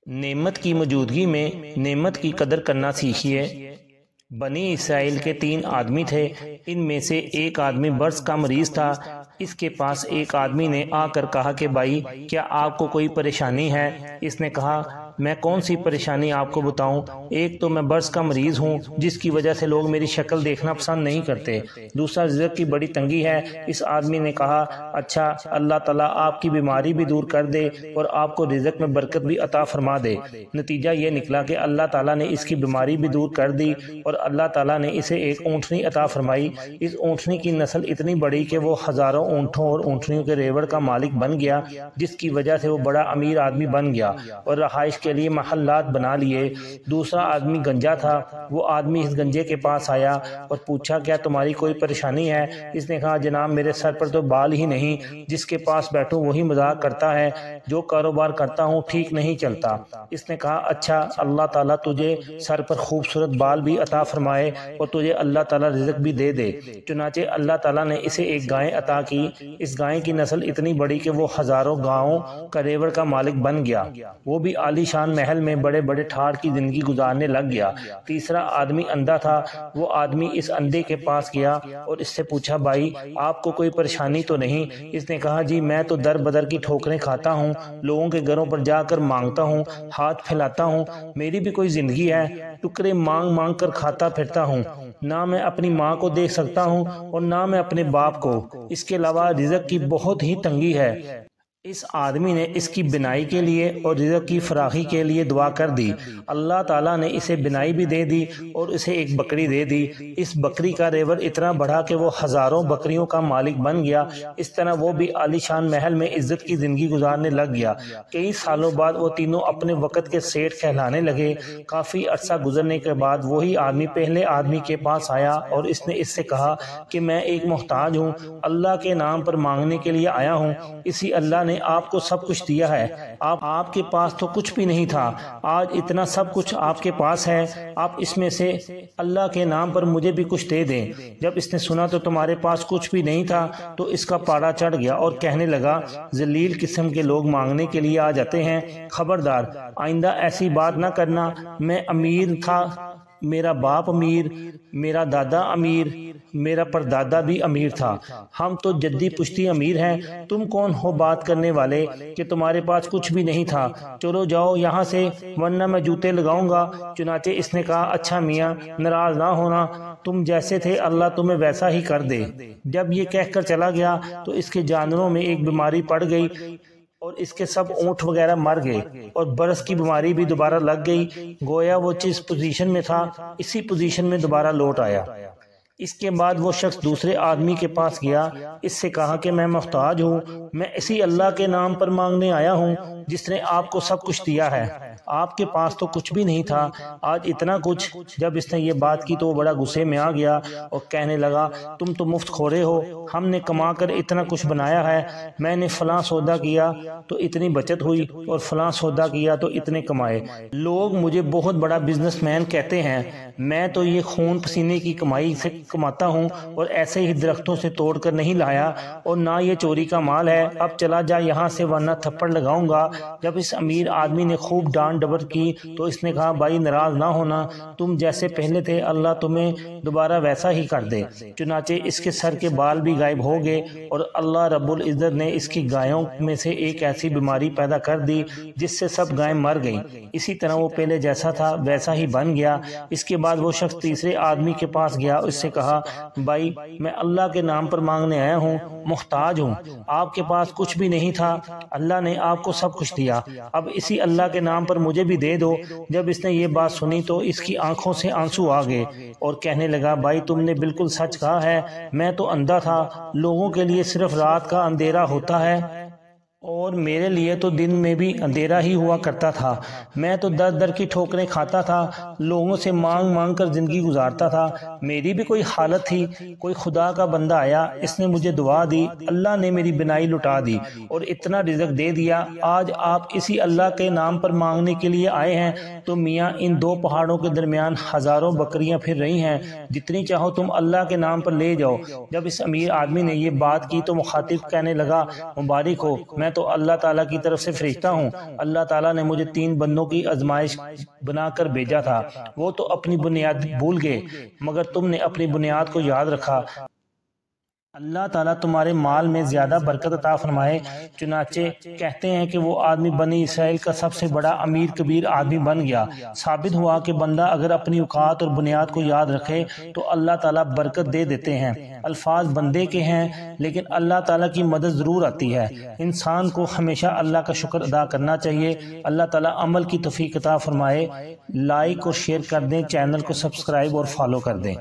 نعمت کی موجودگی میں نعمت کی قدر کرنا سیکھیے۔ بنی اسرائیل کے 3 آدمی تھے، ان میں سے ایک آدمی برس کا مریض تھا۔ اس کے پاس ایک آدمی نے آ کر کہا کہ بھائی کیا آپ کو کوئی پریشانی ہے؟ اس نے کہا میں کون سی پریشانی آپ کو بتاؤں، ایک تو میں برس کا مریض ہوں جس کی وجہ سے لوگ میری شکل دیکھنا پسند نہیں کرتے، دوسرا رزق کی بڑی تنگی ہے۔ اس آدمی نے کہا اچھا اللہ تعالیٰ آپ کی بیماری بھی دور کر دے اور آپ کو رزق میں برکت بھی عطا فرما دے۔ نتیجہ یہ نکلا کہ اللہ تعالیٰ نے اس کی بیماری بھی دور کر دی اور اللہ تعالیٰ نے اسے ایک اونٹنی عطا فرمائی۔ اس اونٹنی کی نسل اتنی بڑی کہ وہ ہزاروں اونٹوں اور اونٹنیوں کے ریوڑ کا مالک بن گیا، جس کی وجہ سے وہ بڑا امیر آدمی بن گیا اور رہائش کے لیے محلات بنا لیے۔ دوسرا آدمی گنجا تھا، وہ آدمی اس گنجے کے پاس آیا اور پوچھا کیا تمہاری کوئی پریشانی ہے؟ اس نے کہا جناب میرے سر پر تو بال ہی نہیں، جس کے پاس بیٹھوں وہی مذاق کرتا ہے، جو کاروبار کرتا ہوں ٹھیک نہیں چلتا۔ اس نے کہا اچھا اللہ تعالیٰ تجھے سر پر خوبصورت بال بھی عطا فرمائے اور تجھے اللہ تعالیٰ رزق بھی دے دے۔ چنانچہ اللہ تعالیٰ نے اسے ایک گائے عطا کی۔ اس گائے کی نسل اتنی بڑی کہ وہ ہزاروں گاؤں کا ریوڑ کا مالک بن گیا، وہ بھی عالی شان محل میں بڑے بڑے ٹھاٹ کی زندگی گزارنے لگ گیا۔ تیسرا آدمی اندھا تھا، وہ آدمی اس اندھے کے پاس گیا اور اس سے پوچھا بھائی آپ کو کوئی پریشانی تو نہیں؟ اس نے کہا جی میں تو در بدر کی ٹھوکریں کھاتا ہوں، لوگوں کے گھروں پر جا کر مانگتا ہوں، ہاتھ پھیلاتا ہوں، میری بھی کوئی زندگی ہے، ٹکڑے مانگ مانگ کر کھاتا پھرتا ہوں، نہ میں اپنی ماں کو دیکھ سکتا ہوں اور نہ میں اپنے باپ کو، اس کے علاوہ رزق کی بہت ہی تنگی ہے۔ اس آدمی نے اس کی بنائی کے لیے اور رزق کی فراخی کے لیے دعا کر دی۔ اللہ تعالیٰ نے اسے بنائی بھی دے دی اور اسے ایک بکری دے دی۔ اس بکری کا ریوڑ اتنا بڑھا کہ وہ ہزاروں بکریوں کا مالک بن گیا۔ اس طرح وہ بھی عالی شان محل میں عزت کی زندگی گزارنے لگ گیا۔ کئی سالوں بعد وہ تینوں اپنے وقت کے سیٹھ کہلانے لگے۔ کافی عرصہ گزرنے کے بعد وہی آدمی پہلے آدمی کے پاس آیا اور اس نے اس سے کہا کہ میں ایک محتاج ہوں، اللہ کے نام پر مانگنے کے لیے آیا ہوں، اسی اللہ نے آپ کو سب کچھ دیا ہے، آپ کے پاس تو کچھ بھی نہیں تھا، آج اتنا سب کچھ آپ کے پاس ہے، آپ اس میں سے اللہ کے نام پر مجھے بھی کچھ دے دیں۔ جب اس نے سنا تو تمہارے پاس کچھ بھی نہیں تھا تو اس کا پاڑا چڑھ گیا اور کہنے لگا ذلیل قسم کے لوگ مانگنے کے لیے آ جاتے ہیں، خبردار آئندہ ایسی بات نہ کرنا۔ میں امیر تھا، میرا باپ امیر، میرا دادا امیر، میرا پردادا بھی امیر تھا، ہم تو جدی پشتی امیر ہیں، تم کون ہو بات کرنے والے کہ تمہارے پاس کچھ بھی نہیں تھا، چلو جاؤ یہاں سے ورنہ میں جوتے لگاؤں گا۔ چنانچہ اس نے کہا اچھا میاں ناراض نہ ہونا، تم جیسے تھے اللہ تمہیں ویسا ہی کر دے۔ جب یہ کہہ کر چلا گیا تو اس کے جانوروں میں ایک بیماری پڑ گئی اور اس کے سب اونٹ وغیرہ مر گئے اور برس کی بیماری بھی دوبارہ لگ گئی، گویا وہ جس پوزیشن میں تھا اسی پوزیشن میں دوبارہ لوٹ آیا۔ اس کے بعد وہ شخص دوسرے آدمی کے پاس گیا، اس سے کہا کہ میں محتاج ہوں، میں اسی اللہ کے نام پر مانگنے آیا ہوں جس نے آپ کو سب کچھ دیا ہے، آپ کے پاس تو کچھ بھی نہیں تھا، آج اتنا کچھ۔ جب اس نے یہ بات کی تو وہ بڑا غصے میں آ گیا اور کہنے لگا تم تو مفت خورے ہو، ہم نے کما کر اتنا کچھ بنایا ہے، میں نے فلاں سودا کیا تو اتنی بچت ہوئی اور فلاں سودا کیا تو اتنے کمائے، لوگ مجھے بہت بڑا بزنس مین کہتے ہیں، میں تو یہ خون پسینے کی کمائی سے کماتا ہوں اور ایسے ہی درختوں سے توڑ کر نہیں لایا اور نہ یہ چوری کا مال ہے، اب چلا جا یہاں سے ورنہ تھپڑ لگاؤں گا۔ جب اس امیر آدمی نے خوب ڈانٹ ڈپٹ کی تو اس نے کہا بھائی ناراض نہ ہونا، تم جیسے پہلے تھے اللہ تمہیں دوبارہ ویسا ہی کر دے۔ چنانچہ اس کے سر کے بال بھی غائب ہو گئے اور اللہ رب العزت نے اس کی گایوں میں سے ایک ایسی بیماری پیدا کر دی جس سے سب گائیں مر گئیں، اسی طرح وہ پہلے جیسا تھا ویسا ہی بن گیا۔ اس کے بعد وہ شخص تیسرے آدمی کے پاس گیا، اس سے کہا بھائی میں اللہ کے نام پر مانگنے آیا ہوں، محتاج ہوں، آپ کے پاس کچھ بھی نہیں تھا، اللہ نے آپ کو سب کچھ دیا، اب اسی اللہ کے نام پر مجھے بھی دے دو۔ جب اس نے یہ بات سنی تو اس کی آنکھوں سے آنسو آ گئے اور کہنے لگا بھائی تم نے بالکل سچ کہا ہے، میں تو اندھا تھا، لوگوں کے لیے صرف رات کا اندھیرا ہوتا ہے اور میرے لیے تو دن میں بھی اندھیرا ہی ہوا کرتا تھا، میں تو در در کی ٹھوکریں کھاتا تھا، لوگوں سے مانگ مانگ کر زندگی گزارتا تھا، میری بھی کوئی حالت تھی، کوئی خدا کا بندہ آیا، اس نے مجھے دعا دی، اللہ نے میری بنائی لٹا دی اور اتنا رزق دے دیا، آج آپ اسی اللہ کے نام پر مانگنے کے لیے آئے ہیں تو میاں ان دو پہاڑوں کے درمیان ہزاروں بکریاں پھر رہی ہیں، جتنی چاہو تم اللہ کے نام پر لے جاؤ۔ جب اس امیر آدمی نے یہ بات کی تو مخاطب کہنے لگا مبارک ہو، میں تو اللہ تعالیٰ کی طرف سے فرشتہ ہوں۔ اللہ تعالیٰ نے مجھے 3 بندوں کی آزمائش بنا کر بھیجا تھا، وہ تو اپنی بنیاد بھول گئے مگر تم نے اپنی بنیاد کو یاد رکھا۔ اللہ تعالیٰ تمہارے مال میں زیادہ برکت عطا فرمائے۔ چنانچہ کہتے ہیں کہ وہ آدمی بنی اسرائیل کا سب سے بڑا امیر کبیر آدمی بن گیا۔ ثابت ہوا کہ بندہ اگر اپنی اوقات اور بنیاد کو یاد رکھے تو اللہ تعالیٰ برکت دے دیتے ہیں۔ الفاظ بندے کے ہیں لیکن اللہ تعالیٰ کی مدد ضرور آتی ہے۔ انسان کو ہمیشہ اللہ کا شکر ادا کرنا چاہیے۔ اللہ تعالیٰ عمل کی توفیق عطا فرمائے۔ لائک اور شیئر کر دیں، چینل کو سبسکرائب اور فالو کر دیں۔